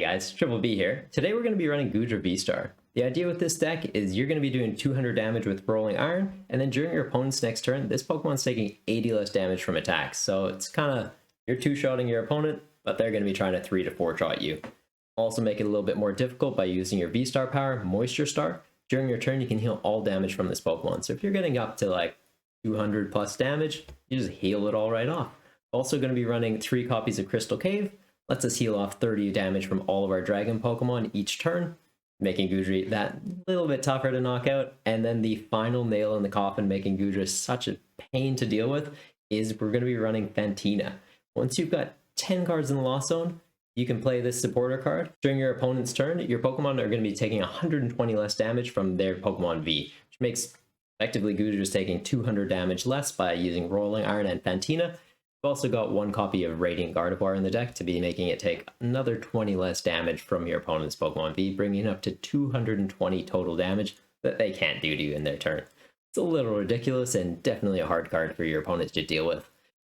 guys, Triple B here. Today we're going to be running Goodra Vstar. The idea with this deck is you're going to be doing 200 damage with Rolling Iron, and then during your opponent's next turn, this Pokemon's taking 80 less damage from attacks. So it's kind of, you're two-shotting your opponent, but they're going to be trying to 3 to 4-shot you. Also make it a little bit more difficult by using your V-Star power, Moisture Star. During your turn, you can heal all damage from this Pokemon. So if you're getting up to like 200 plus damage, you just heal it all right off. Also going to be running 3 copies of Crystal Cave. Lets us heal off 30 damage from all of our Dragon Pokemon each turn, making Goodra that little bit tougher to knock out. And then the final nail in the coffin, making Goodra such a pain to deal with, is we're going to be running Fantina. Once you've got 10 cards in the Lost Zone, you can play this supporter card. During your opponent's turn, your Pokemon are going to be taking 120 less damage from their Pokemon V, which makes effectively Goodra's taking 200 damage less by using Rolling Iron and Fantina. We've also got 1 copy of Radiant Gardevoir in the deck to be making it take another 20 less damage from your opponent's Pokemon V, bringing it up to 220 total damage that they can't do to you in their turn. It's a little ridiculous and definitely a hard card for your opponents to deal with.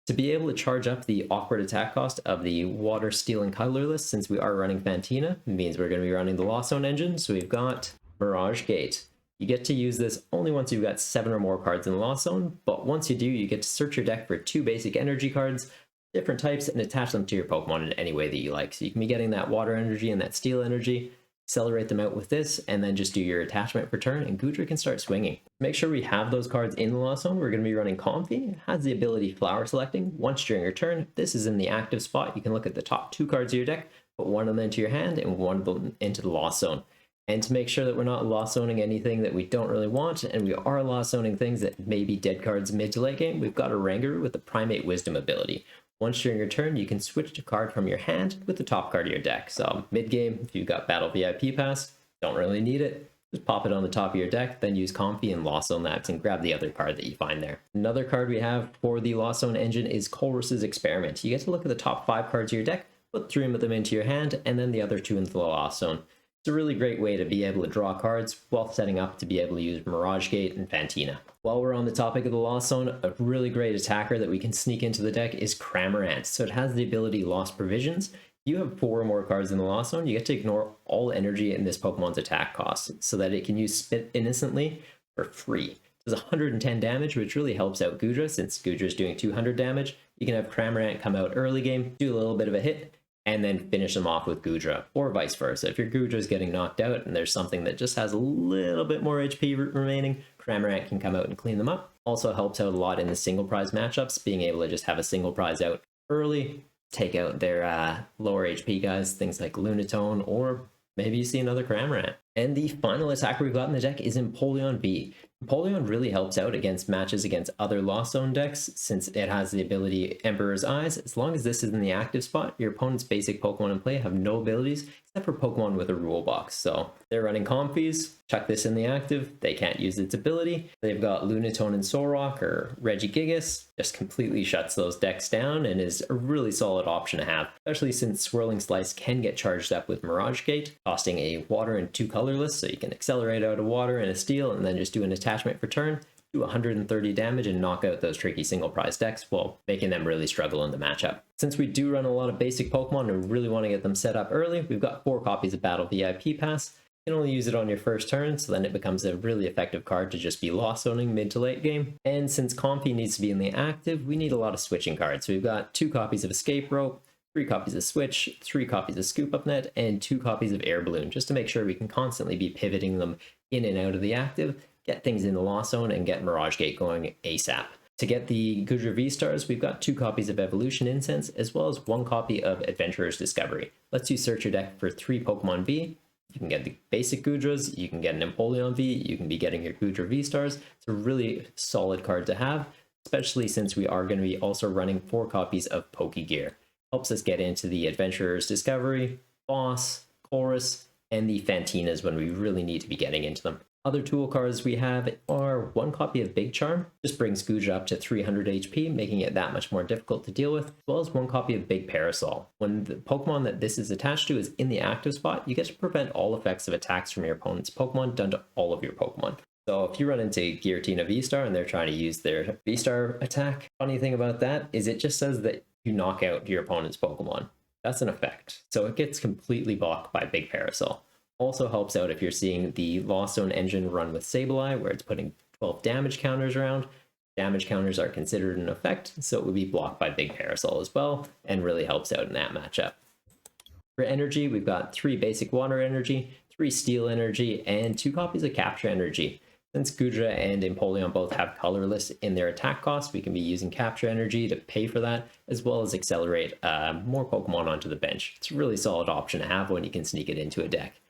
To be able to charge up the awkward attack cost of the Water, Steel, and Colorless, since we are running Fantina, it means we're going to be running the Lost Zone engine, so we've got Mirage Gate. You get to use this only once you've got 7 or more cards in the Lost Zone, but once you do, you get to search your deck for 2 basic energy cards, different types, and attach them to your Pokemon in any way that you like. So you can be getting that water energy and that steel energy, accelerate them out with this, and then just do your attachment per turn, and Goodra can start swinging. Make sure we have those cards in the Lost Zone. We're going to be running Comfey. It has the ability Flower Selecting. Once during your turn, if this is in the active spot, you can look at the top 2 cards of your deck, put one of them into your hand, and one of them into the Lost Zone. And to make sure that we're not lost zoning anything that we don't really want, and we are lost zoning things that may be dead cards mid to late game, we've got Oranguru with the Primate Wisdom ability. Once during your turn, you can switch a card from your hand with the top card of your deck. So mid game, if you've got Battle VIP Pass, don't really need it. Just pop it on the top of your deck, then use Comfey and Lost Zone that and grab the other card that you find there. Another card we have for the Lost Zone engine is Colress's Experiment. You get to look at the top 5 cards of your deck, put 3 of them into your hand, and then the other 2 into the Lost Zone. It's a really great way to be able to draw cards while setting up to be able to use Mirage Gate and Fantina. While we're on the topic of the Lost Zone, a really great attacker that we can sneak into the deck is Cramorant. So it has the ability Lost Provisions. If you have 4 or more cards in the Lost Zone, you get to ignore all energy in this Pokemon's attack cost so that it can use Spit innocently for free. It does 110 damage, which really helps out Goodra since Goodra is doing 200 damage. You can have Cramorant come out early game, do a little bit of a hit, and then finish them off with Goodra, or vice versa. If your Goodra is getting knocked out and there's something that just has a little bit more HP remaining, Cramorant can come out and clean them up. Also helps out a lot in the single prize matchups, being able to just have a single prize out early, take out their lower HP guys, things like Lunatone, or maybe you see another Cramorant. And the final attacker we've got in the deck is Empoleon V. Empoleon really helps out against matches against other Lost Zone decks since it has the ability Emperor's Eyes. As long as this is in the active spot, your opponent's basic Pokemon in play have no abilities except for Pokemon with a rule box. So they're running Comfeys, chuck this in the active, they can't use its ability. They've got Lunatone and Solrock or Regigigas, just completely shuts those decks down and is a really solid option to have, especially since Swirling Slice can get charged up with Mirage Gate, costing a water and 2 colorless, so you can accelerate out a water and a steel and then just do an attachment per turn, do 130 damage and knock out those tricky single prize decks while making them really struggle in the matchup. Since we do run a lot of basic Pokemon and really want to get them set up early, we've got 4 copies of Battle VIP Pass. You can only use it on your first turn, so then it becomes a really effective card to just be Lost Zoning mid to late game. And since Comfey needs to be in the active, we need a lot of switching cards. So we've got 2 copies of Escape Rope, 3 copies of Switch, 3 copies of Scoop Up Net, and 2 copies of Air Balloon, just to make sure we can constantly be pivoting them in and out of the active, get things in the Lost Zone, and get Mirage Gate going ASAP. To get the Goodra Vstars, we've got 2 copies of Evolution Incense, as well as 1 copy of Adventurer's Discovery. Lets you search your deck for 3 Pokemon V. You can get the basic Goodras, you can get an Empoleon V, you can be getting your Goodra Vstars. It's a really solid card to have, especially since we are going to be also running 4 copies of Pokegear. Helps us get into the Adventurer's Discovery, Boss, Chorus, and the Fantinas when we really need to be getting into them. Other tool cards we have are 1 copy of Big Charm, just brings Goodra up to 300 HP, making it that much more difficult to deal with, as well as 1 copy of Big Parasol. When the Pokemon that this is attached to is in the active spot, you get to prevent all effects of attacks from your opponent's Pokemon done to all of your Pokemon. So if you run into Giratina V-Star and they're trying to use their V-Star attack, funny thing about that is it just says that you knock out your opponent's Pokemon. That's an effect. So it gets completely blocked by Big Parasol. Also helps out if you're seeing the Lost Zone engine run with Sableye, where it's putting 12 damage counters around. Damage counters are considered an effect, so it would be blocked by Big Parasol as well, and really helps out in that matchup. For energy, we've got 3 basic water energy, 3 steel energy, and 2 copies of capture energy. Since Goodra and Empoleon both have colorless in their attack cost, we can be using capture energy to pay for that, as well as accelerate more Pokemon onto the bench. It's a really solid option to have when you can sneak it into a deck.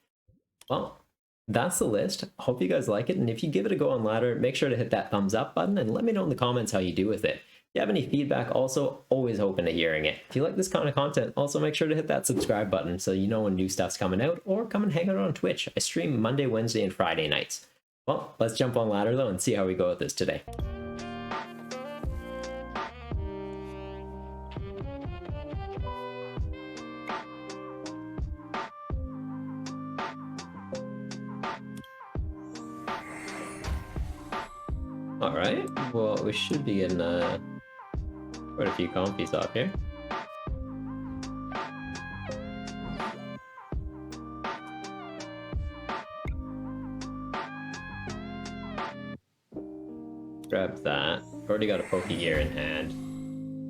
Well, that's the list. Hope you guys like it, and if you give it a go on ladder, make sure to hit that thumbs up button and let me know in the comments how you do with it. If you have any feedback, also always open to hearing it. If you like this kind of content, also make sure to hit that subscribe button so you know when new stuff's coming out, or come and hang out on Twitch. I stream Monday, Wednesday, and Friday nights. Well, let's jump on ladder though and see how we go with this today. Alright, well, we should be getting quite a few Comfeys off here. Grab that. Already got a Pokegear in hand,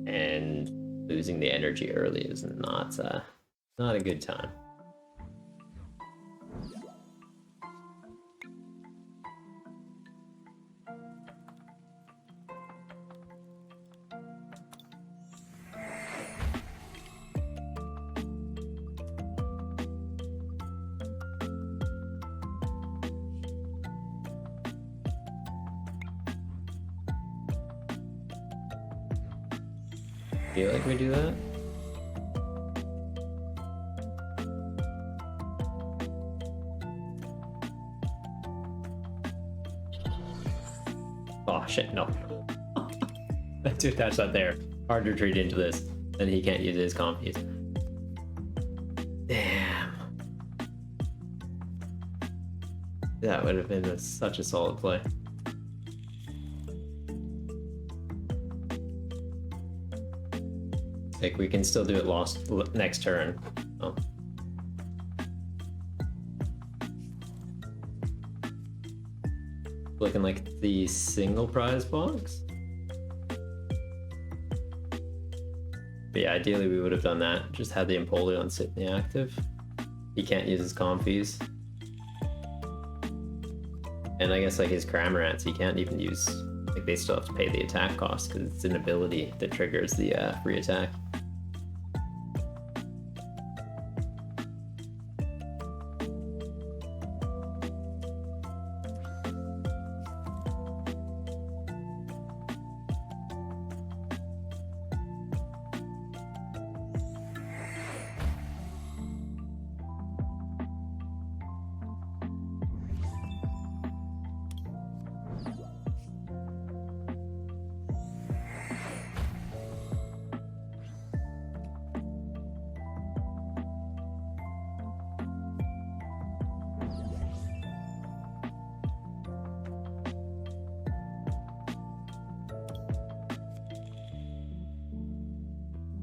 and losing the energy early is not a good time. Feel like we do that? Oh shit, no. Let's do attach that there. Hard to retreat into this, then he can't use his Comfeys. Damn. That would have been such a solid play. Like, we can still do it lost next turn. Oh. Looking like the single prize box. But yeah, ideally we would have done that. Just had the Empoleon sit in the active. He can't use his Comfeys. And I guess like his Cramorants, he can't even use, like they still have to pay the attack cost because it's an ability that triggers the free attack.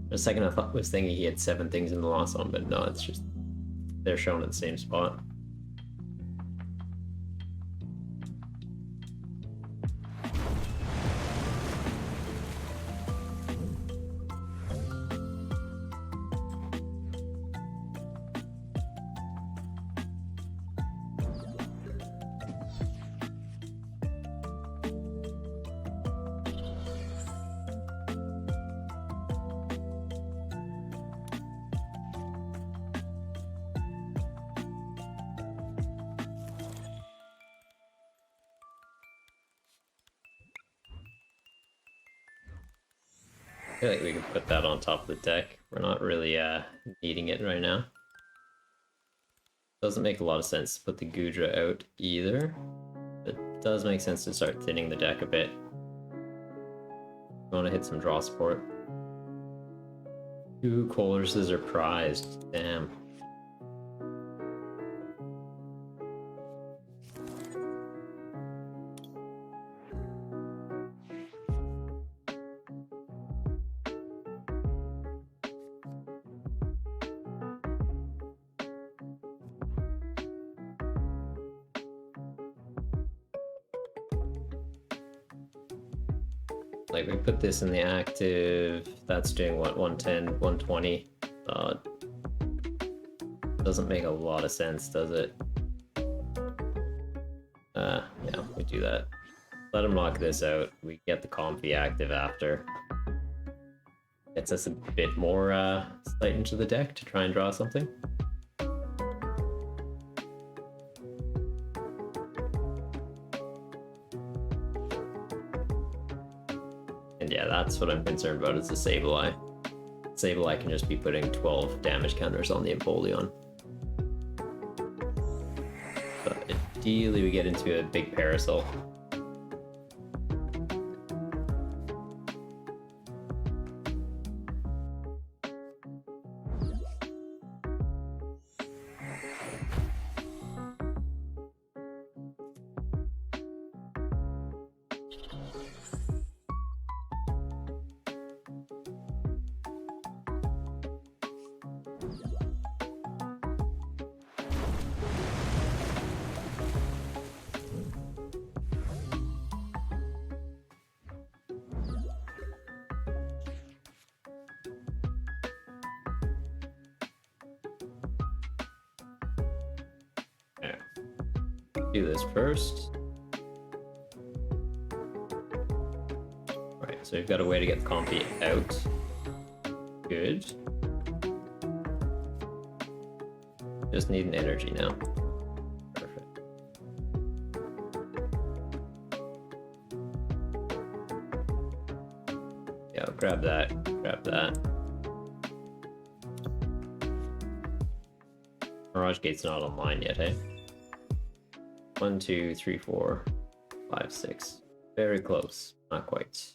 For a second I was thinking he had 7 things in the Lost Zone, but no, it's just they're shown at the same spot. I feel like we can put that on top of the deck. We're not really needing it right now. Doesn't make a lot of sense to put the Goodra out either. But it does make sense to start thinning the deck a bit. We want to hit some draw support. 2 Colorses are prized. Damn. Like, we put this in the active, that's doing what, 110, 120? Doesn't make a lot of sense, does it? Yeah, we do that. Let him knock this out. We get the Comfey active after. Gets us a bit more sight into the deck to try and draw something. And yeah, that's what I'm concerned about, is the Sableye. Sableye can just be putting 12 damage counters on the Empoleon. But ideally we get into a big Parasol. Do this first. Alright, so we've got a way to get the Comfey out. Good. Just need an energy now. Perfect. Yeah, grab that, grab that. Mirage Gate's not online yet, hey? 1, 2, 3, 4, 5, 6. Very close. Not quite.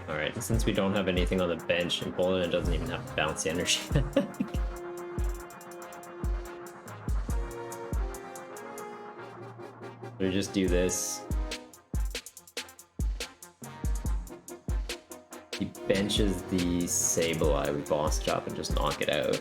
Alright, since we don't have anything on the bench, and Empoleon doesn't even have to bounce the energy. We just do this. He benches the Sableye, we boss chop and just knock it out.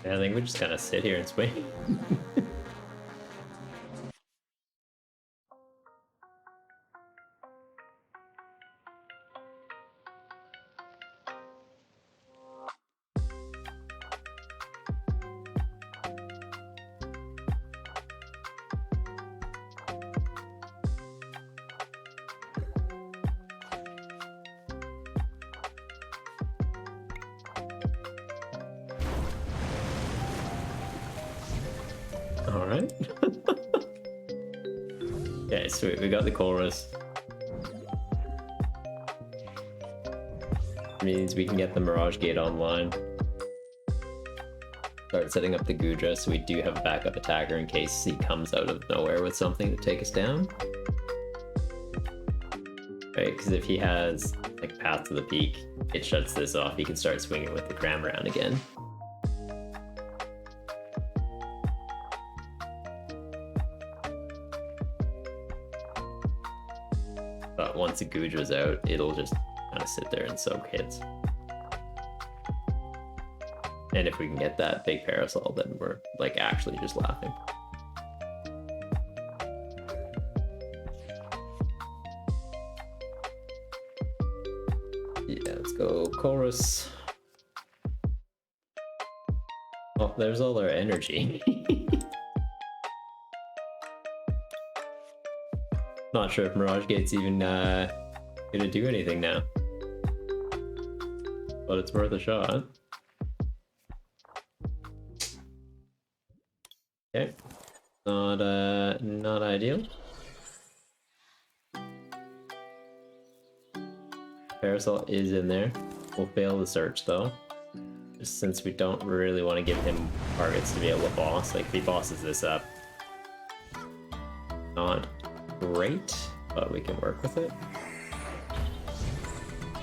I think we just kind of sit here and swing. Alright. Okay, sweet, we got the chorus. Means we can get the Mirage Gate online. Start setting up the Goodra so we do have a backup attacker in case he comes out of nowhere with something to take us down. Right, because if he has like Path to the Peak, it shuts this off. He can start swinging with the Cramorant again. But once the Goodra's out, it'll just kind of sit there and soak hits. And if we can get that big Parasol, then we're like actually just laughing. Yeah, let's go chorus. Oh, there's all our energy. Not sure if Mirage Gate's even gonna do anything now, but it's worth a shot. Okay, not ideal. Parasol is in there. We'll fail the search though. Just since we don't really want to give him targets to be able to boss. Like if he bosses this up, not great, but we can work with it.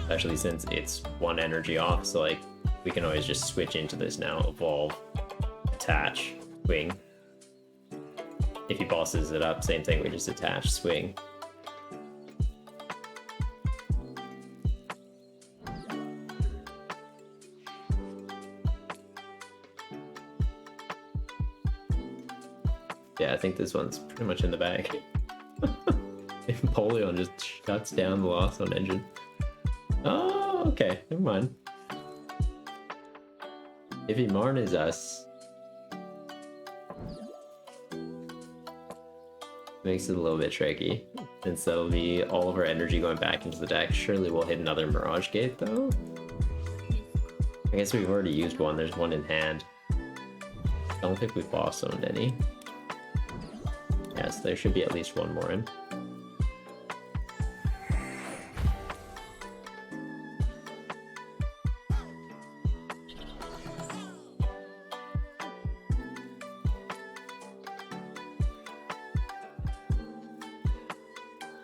Especially since it's one energy off, so like we can always just switch into this now, evolve, attach, swing. If he bosses it up, same thing, we just attach, swing. Yeah, I think this one's pretty much in the bag. Empoleon just shuts down the Lost Zone engine. Oh, okay, never mind. If he Marnes us, makes it a little bit tricky, since that'll be all of our energy going back into the deck. Surely we'll hit another Mirage Gate though. I guess we've already used one, there's one in hand. I don't think we've Lost Zoned any. Yes, there should be at least one more in.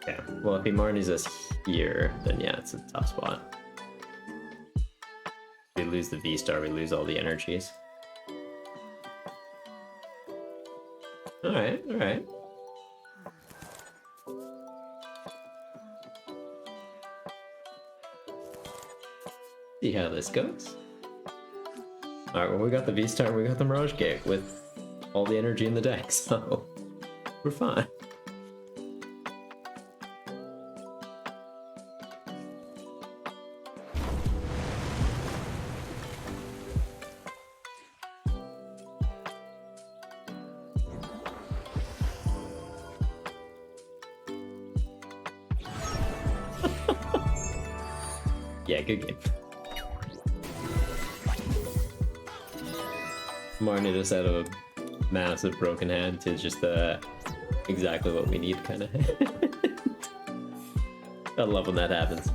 Yeah, well if he Marnies us here, then yeah, it's a tough spot. If we lose the V-Star, we lose all the energies. Alright, alright. See how this goes. Alright, well we got the V-Star, we got the Mirage Gate with all the energy in the deck, so we're fine. Yeah, good game. Marnie just out of a massive broken hand to just exactly what we need kind of. I love when that happens.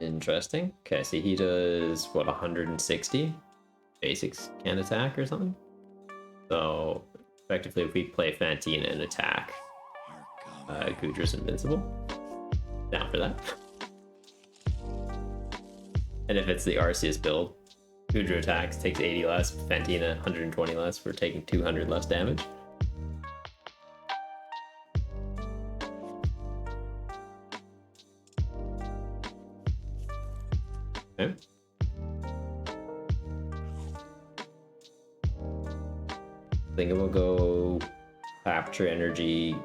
Interesting. Okay, so he does what, 160 basics can attack or something. So effectively, if we play Fantina and attack, Goodra's invincible. Down for that. And if it's the Arceus build, Goodra attacks, takes 80 less, Fantina 120 less, we're taking 200 less damage. Okay. I think we'll go capture energy.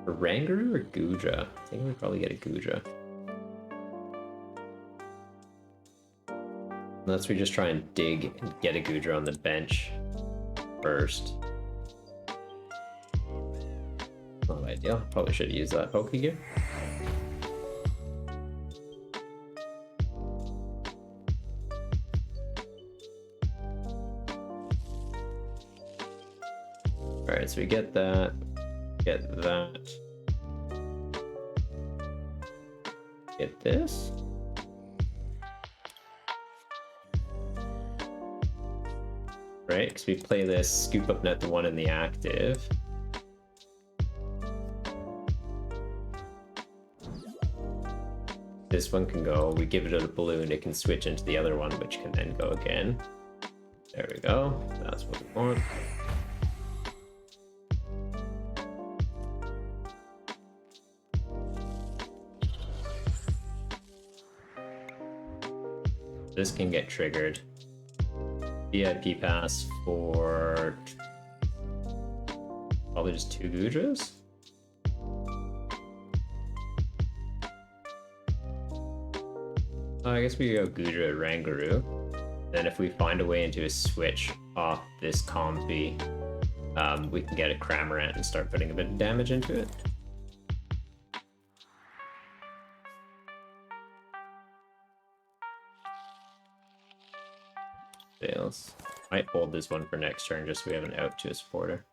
Oranguru or Goodra? I think we'd probably get a Goodra. Unless we just try and dig and get a Goodra on the bench first. Not ideal. Probably should have used that Pokégear. Alright, so we get that. Get that. Get this. Right, because we play this, scoop up net the one in the active. This one can go, we give it a balloon, it can switch into the other one, which can then go again. There we go, that's what we want. This can get triggered. VIP pass for probably just 2 Goodras. I guess we go Goodra Oranguru. Then if we find a way into a switch off this Comfey, we can get a Cramorant and start putting a bit of damage into it. Fails. Might hold this one for next turn just so we have an out to a supporter.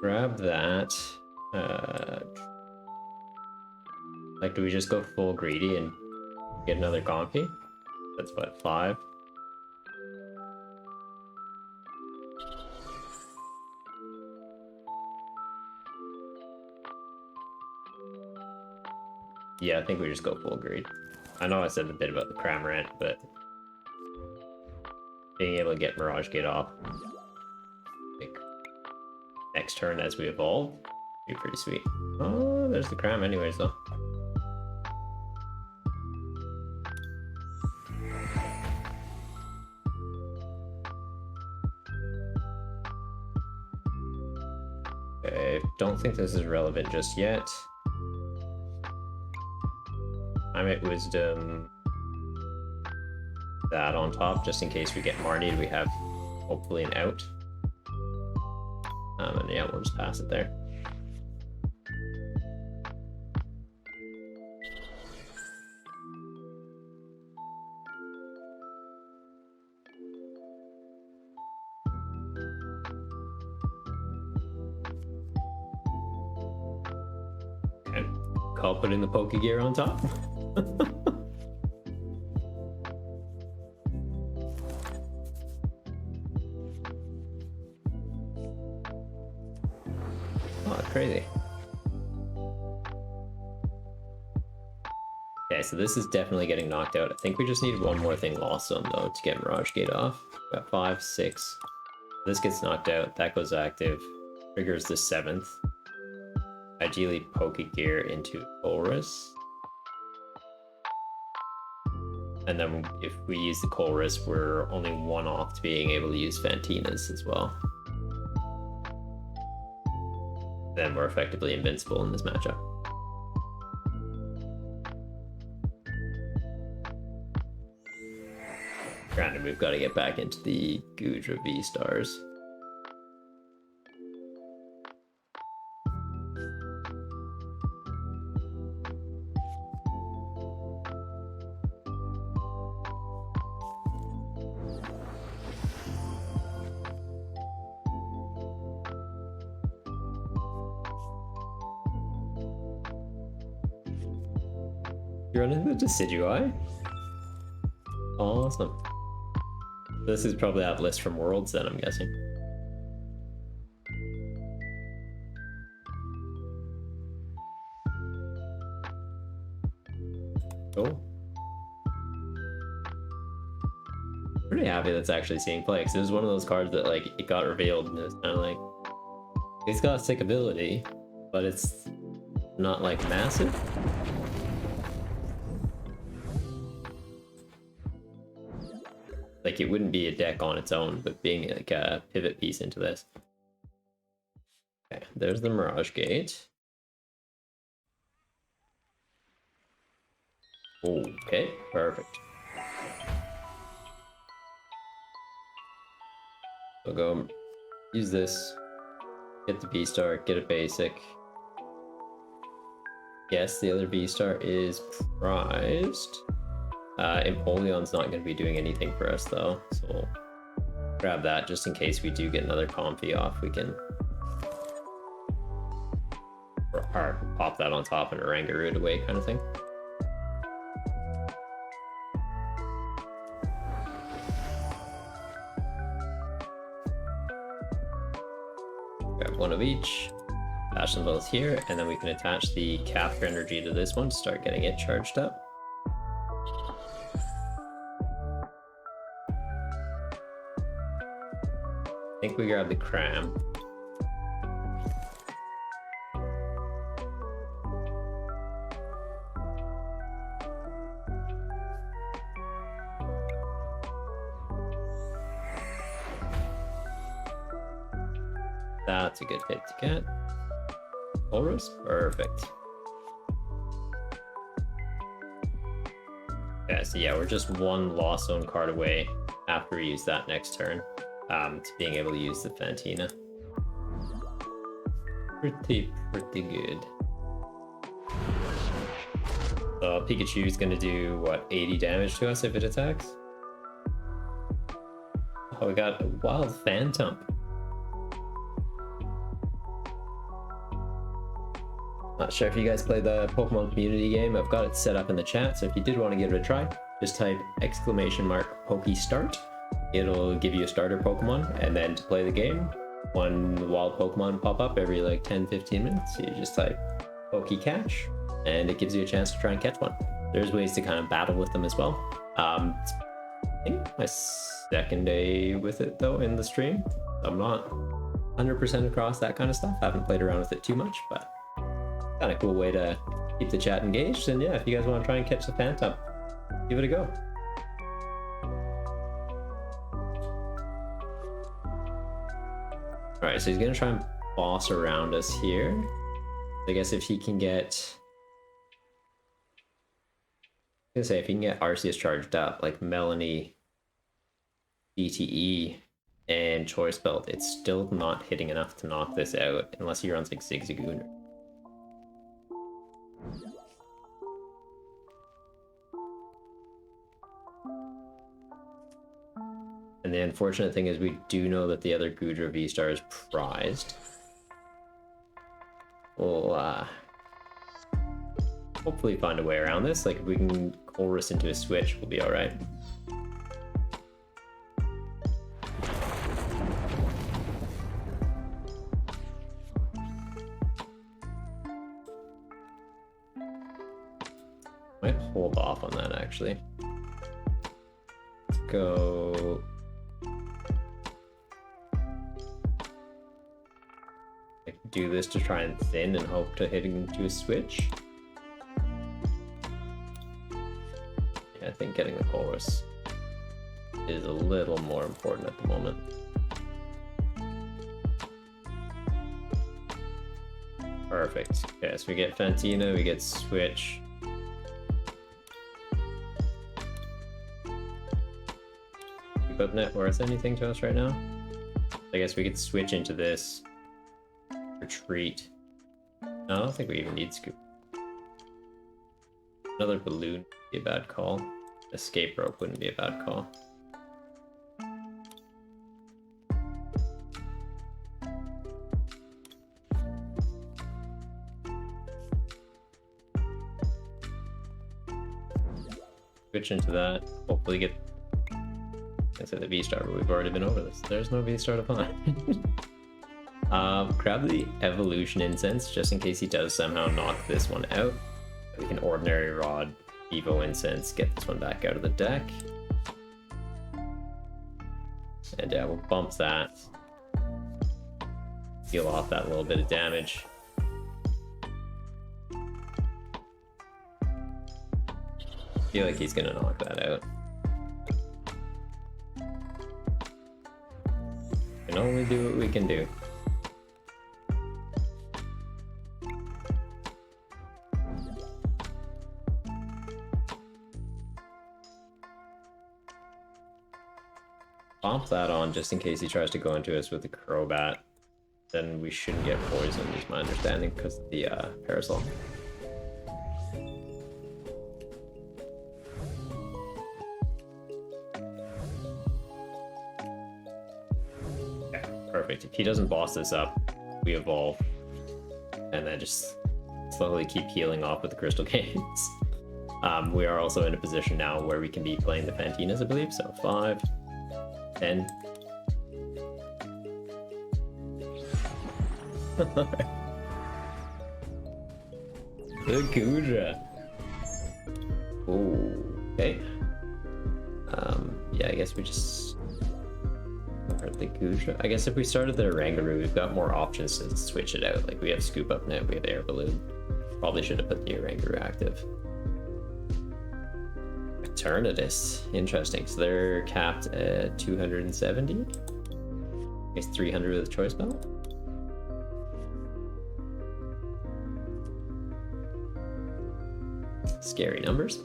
grab that. Like, do we just go full greedy and get another Comfey? That's what, 5? Yeah, I think we just go full greed. I know I said a bit about the Cramorant, but being able to get Mirage Gate off like next turn as we evolve would be pretty sweet. Oh, there's the Cram anyways though. Okay, don't think this is relevant just yet. Climate Wisdom, that on top, just in case we get Marnied, we have hopefully an out. And yeah, we'll just pass it there. Okay, call putting the Pokegear on top. Crazy. Okay, so this is definitely getting knocked out. I think we just need one more thing lost on though to get Mirage Gate off. Got 5, 6. This gets knocked out. That goes active. Triggers the 7th. Ideally, Pokegear into Goodras. And then if we use the Goodras, we're only 1 off to being able to use Fantinas as well. Then we're effectively invincible in this matchup. Granted, we've got to get back into the Goodra Vstars. You're running the Decidueye? Awesome. This is probably that list from Worlds then, I'm guessing. Cool. Pretty happy that's actually seeing play, because it was one of those cards that like it got revealed and it was kind of like, it's got a sick ability, but it's not like massive. Like, it wouldn't be a deck on its own, but being like a pivot piece into this. Okay, there's the Mirage Gate. Okay, perfect. We'll go use this, get the V-Star, get a basic. Yes, the other V-Star is prized. Empoleon's not going to be doing anything for us though, so we'll grab that just in case we do get another Comfey off. We can or pop that on top and Oranguru it away kind of thing. Grab one of each, attach them both here, and then we can attach the capture energy to this one to start getting it charged up. I think we grab the Cram. That's a good hit to get. Goodras? Perfect. Okay, so yeah, we're just 1 Lost Zone card away after we use that next turn. To being able to use the Fantina. Pretty good. So Pikachu is going to do, what, 80 damage to us if it attacks? Oh, we got a Wild Phantom. Not sure if you guys play the Pokemon community game. I've got it set up in the chat, so if you did want to give it a try, just type !Pokestart. It'll give you a starter Pokemon, and then to play the game, one wild Pokemon will pop up every like 10-15 minutes. You just type Pokecatch, and it gives you a chance to try and catch one. There's ways to kind of battle with them as well. I think my second day with it though in the stream. I'm not 100% across that kind of stuff. I haven't played around with it too much, but kind of cool way to keep the chat engaged. And yeah, if you guys want to try and catch the Phantom, give it a go. All right, so he's gonna try and boss around us here. I guess if he can get, I was gonna say if he can get Arceus charged up, like Melanie, DTE, and Choice Belt, it's still not hitting enough to knock this out unless he runs like Zigzagoon. And the unfortunate thing is we do know that the other Goodra Vstar is prized. We'll hopefully find a way around this. Like if we can chorus into a switch, we'll be alright. Might hold off on that actually. Let's go. Do this to try and thin and hope to hit into a switch. Yeah, I think getting the chorus is a little more important at the moment. Perfect. Okay, so we get Fantina, we get switch. Keep up net worth anything to us right now? I guess we could switch into this. Retreat. No, I don't think we even need scoop. Another balloon would be a bad call. Escape rope wouldn't be a bad call. Switch into that. Hopefully get into the V-Star, but we've already been over this. There's no V-Star to find. Grab the Evolution Incense just in case he does somehow knock this one out. We can Ordinary Rod, Evo Incense, get this one back out of the deck. And yeah, we'll bump that. Heal off that little bit of damage. Feel like he's gonna knock that out. We can only do what we can do. Bump that on just in case he tries to go into us with the Crobat. Then we shouldn't get poisoned, is my understanding, because of the Parasol. Okay, perfect. If he doesn't boss this up, we evolve. And then just slowly keep healing off with the Crystal Games. We are also in a position now where we can be playing the Fantinas, I believe, so 5. 10. The Goodra. Oh, okay. Yeah, I guess we just start the Goodra. I guess if we started the Oranguru, we've got more options to switch it out. Like we have Scoop Up Net, we have Air Balloon. Probably should have put the Oranguru active. Eternatus, interesting. So they're capped at 270. I guess 300 with Choice Belt. Scary numbers.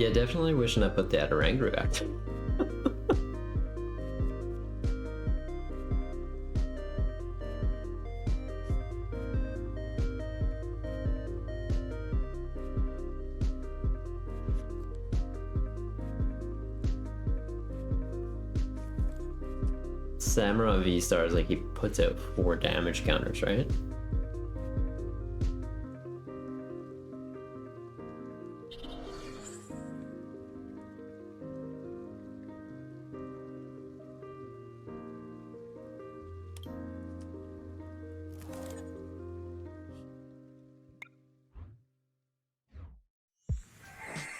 Yeah, definitely wishing I put that Oranguru back. Cramorant Vstar is like he puts out 4 damage counters, right?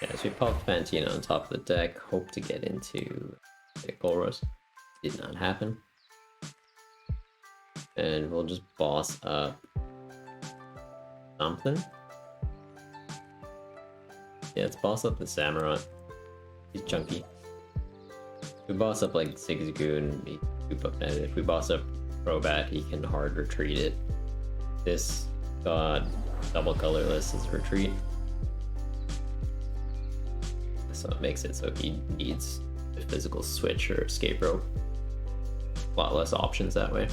Yeah, so we popped Fantina on top of the deck, hope to get into the Goodras. Did not happen. And we'll just boss up something. Yeah, let's boss up the Cramorant. He's chunky. If we boss up like Zigzagoon, he can scoop up that. If we boss up Crobat, he can hard retreat it. This got double colorless as retreat. So it makes it so he needs a physical switch or escape rope. A lot less options that way.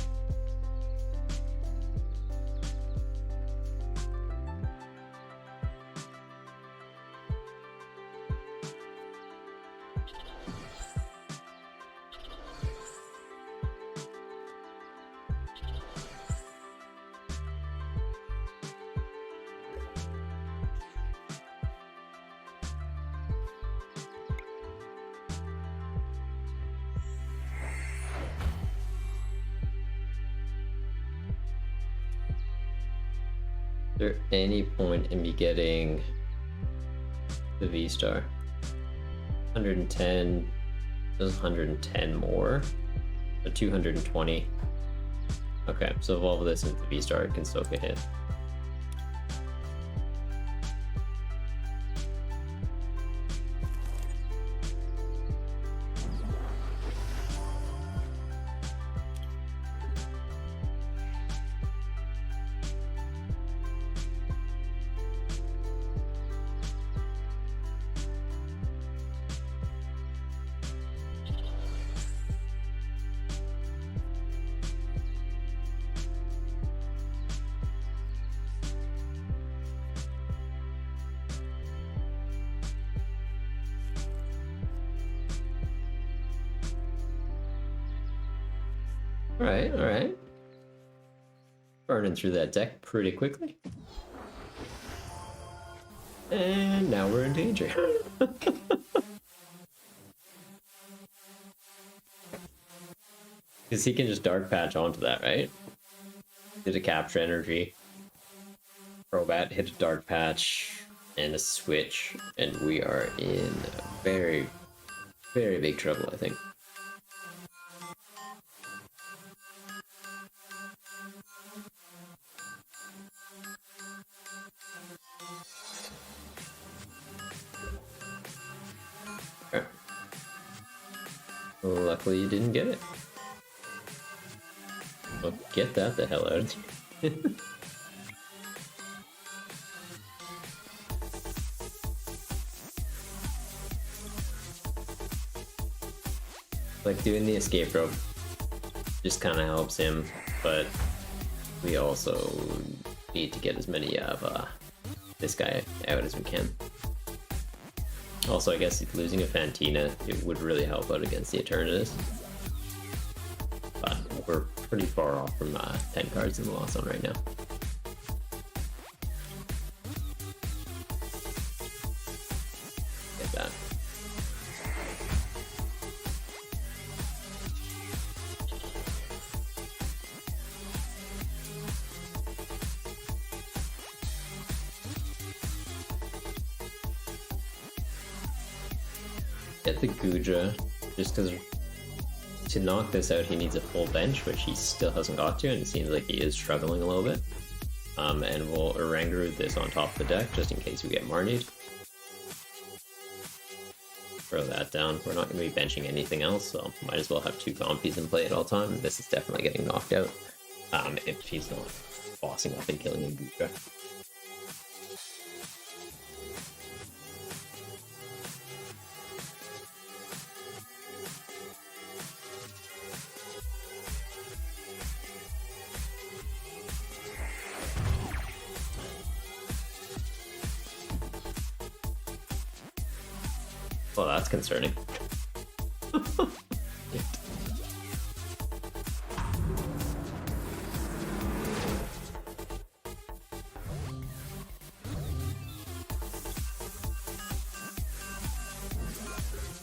Is there any point in me getting the V-Star? 110, does 110 more? Or 220? Okay, so evolve this into V-Star, it can soak a hit. Alright. Burning through that deck pretty quickly. And now we're in danger. Because he can just Dark Patch onto that, right? Did a Capture Energy. Crobat hit a Dark Patch and a Switch. And we are in very, very big trouble, I think. Luckily you didn't get it. Well, get that the hell out. Like doing the escape rope just kind of helps him, but we also need to get as many of this guy out as we can. Also, I guess losing a Fantina, it would really help out against the Eternatus. But we're pretty far off from 10 cards in the loss zone right now. Get that. Get the Goodra, just because to knock this out he needs a full bench, which he still hasn't got to, and it seems like he is struggling a little bit. And we'll Oranguru this on top of the deck, just in case we get Marnied. Throw that down. We're not going to be benching anything else, so might as well have 2 Compies in play at all time. This is definitely getting knocked out, if he's not bossing up and killing a Goodra. Well, that's concerning.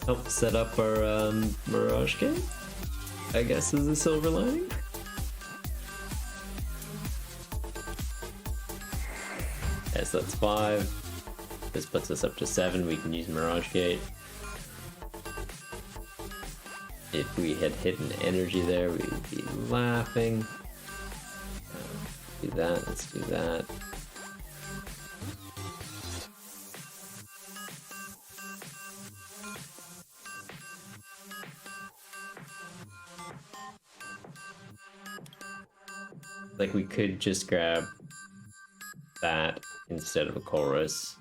Help set up our Mirage Gate, I guess, is the silver lining. Yes, that's 5. This puts us up to 7. We can use Mirage Gate. If we had hit an energy there, we would be laughing. Do that, let's do that. Like, we could just grab that instead of a chorus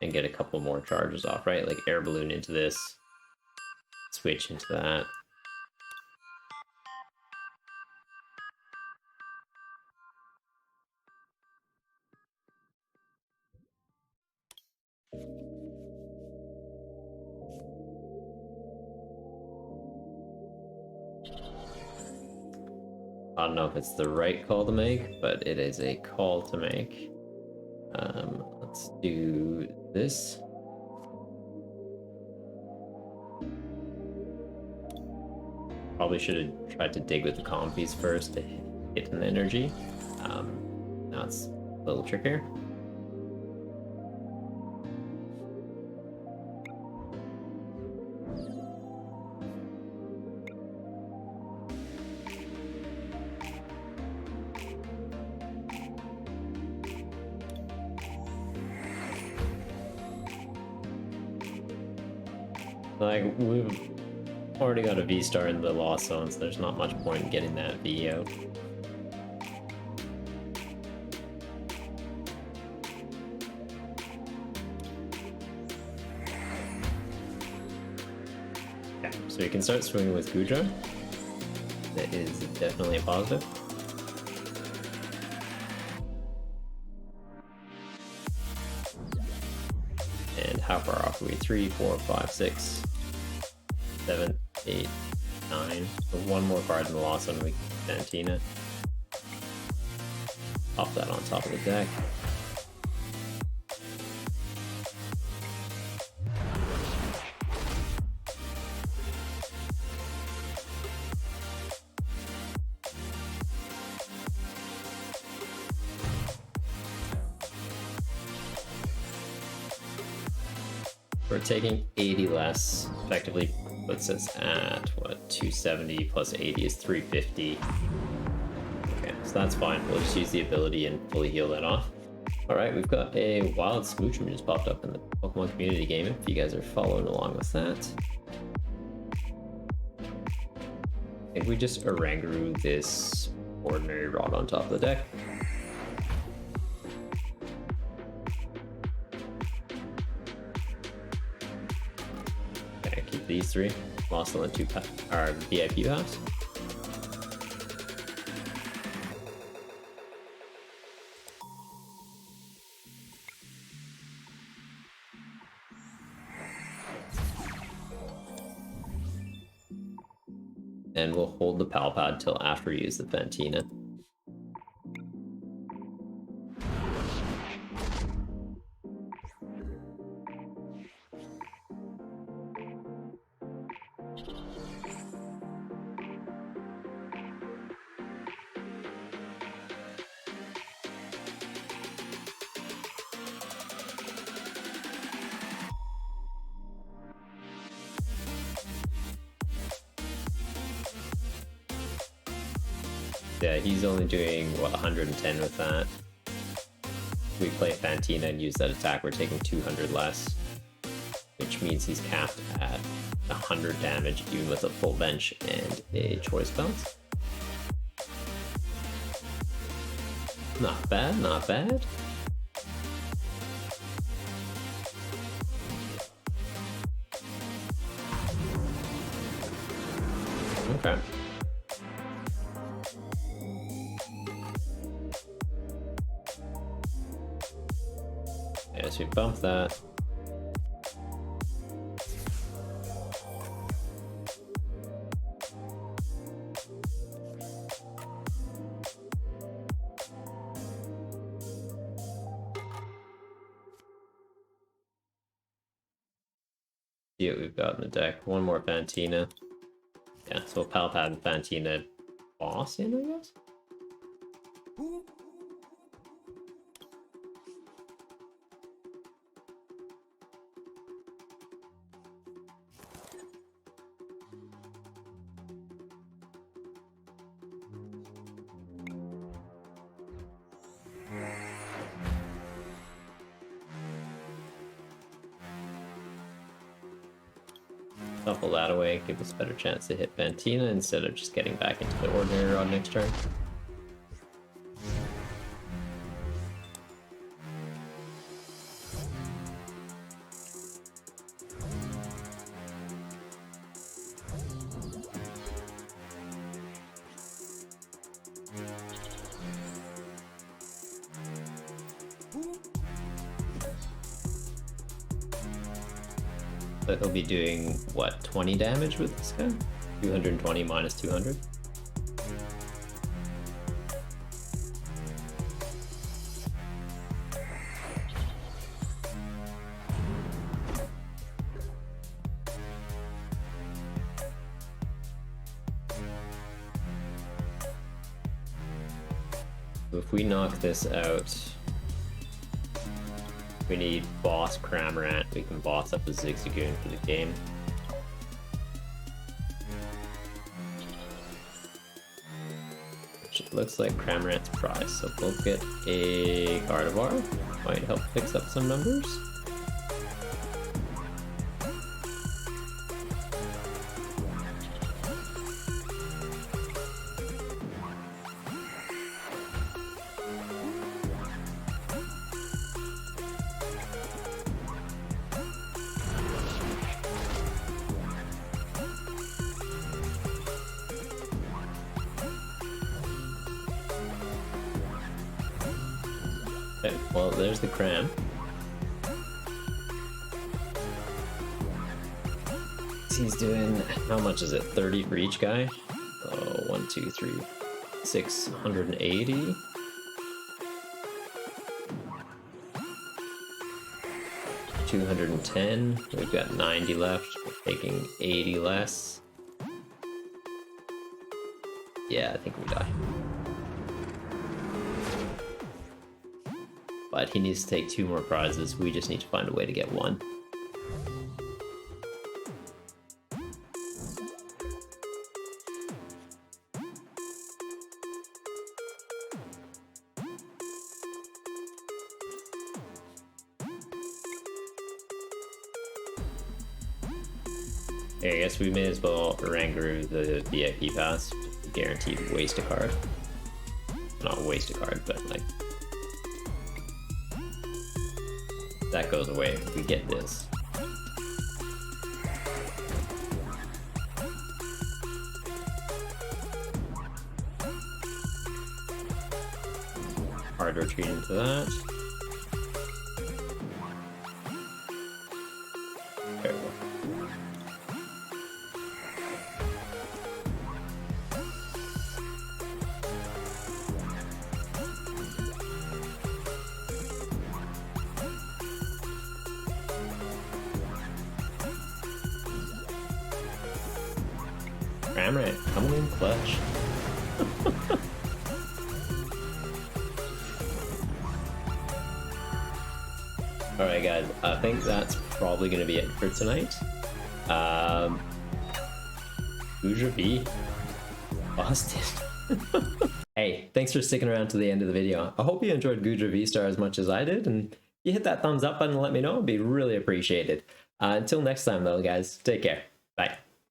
and get a couple more charges off, right? Like air balloon into this, switch into that. I don't know if it's the right call to make, but it is a call to make. Let's do this. Probably should have tried to dig with the compies first to hit an energy. Now it's a little trickier. Like, we've already got a V-Star in the lost zone, so there's not much point in getting that V out. Yeah, so we can start swinging with Goodra. That is definitely a positive. And how far off are we? 3, 4, 5, 6, 7, 8, 9. So one more card in the lost zone, we can Fantina. Pop that on top of the deck. We're taking 80 less, effectively puts us at, what, 270 plus 80 is 350. Okay, so that's fine. We'll just use the ability and fully heal that off. Alright, we've got a wild Smoochum just popped up in the Pokemon community game, if you guys are following along with that. I think we just Oranguru this ordinary rod on top of the deck. These 3, lost on the 2 our VIP pass. And we'll hold the Pal Pad till after we use the Fantina. Yeah, he's only doing, what, 110 with that. If we play Fantina and use that attack, we're taking 200 less, which means he's capped at 100 damage even with a full bench and a choice bounce. Not bad, not bad. Okay. Yeah, so we bump that. See what we've got in the deck. One more Fantina. Yeah, so Palpad and Fantina boss in, I guess? Shuffle that away, give us a better chance to hit Fantina instead of just getting back into the ordinary rod next turn. But he'll be doing, what, 20 damage with this guy? 220 minus 200? So if we knock this out, we need boss Cramorant. We can boss up the Zigzagoon for the game. Which it looks like Cramorant's prize, so we'll get a Gardevoir. Might help fix up some numbers. Okay, well, there's the Cram. He's doing, how much is it? 30 for each guy? Oh, 1, 2, 3, 680. $210. We've got 90 left. We're taking 80 less. Yeah, I think we die. But he needs to take 2 more prizes. We just need to find a way to get 1. Okay, I guess we may as well Oranguru the VIP pass. Guaranteed waste a card. Not waste a card, but like that goes away if we get this. Hard retreat into that. Very well. Cramorant coming in clutch. Alright guys, I think that's probably going to be it for tonight. Goodra V busted. Hey, thanks for sticking around to the end of the video. I hope you enjoyed Goodra Vstar as much as I did, and if you hit that thumbs up button and let me know, it'd be really appreciated. Until next time though guys, take care. Bye.